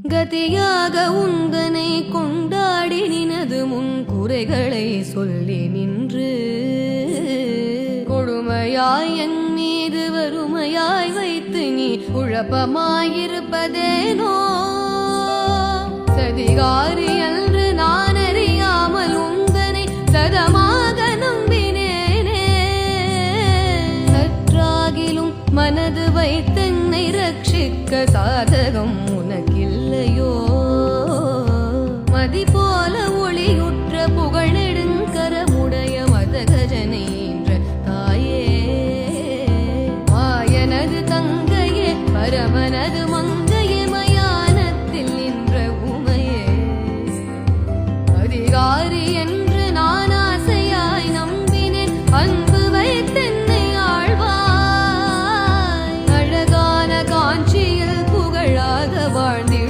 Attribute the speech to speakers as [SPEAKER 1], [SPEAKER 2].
[SPEAKER 1] கதியாக உந்தனை கொண்டாடி நினது முன் குறைகளை சொல்லி நின்று கொடுமையாய் என் மீது வறுமையாய் வைத்து நீ குழப்பமாயிருப்பதேனோ சதிகாரி என்று நான் அறியாமல் உந்தனை சதமாக நம்பினேனே சற்றாகிலும் மனது வைத்தென்னை ரட்சிக்க சாதகம் உனக்கில்லையோ மதி போல ஒளியுற்ற புகழ் நெடுங்கரமுடைய மதகஜனை என்ற தாயே மாயனது தங்கையே பரமனது மங்கையே மயானத்தில் நின்ற உமையே அதிகாரி என்று நான் ஆசையாய் நம்பினேன் அன்பு வைத்தென்னை ஆழ்வாய் அழகான காஞ்சியில் புகழாக வாழ்ந்திட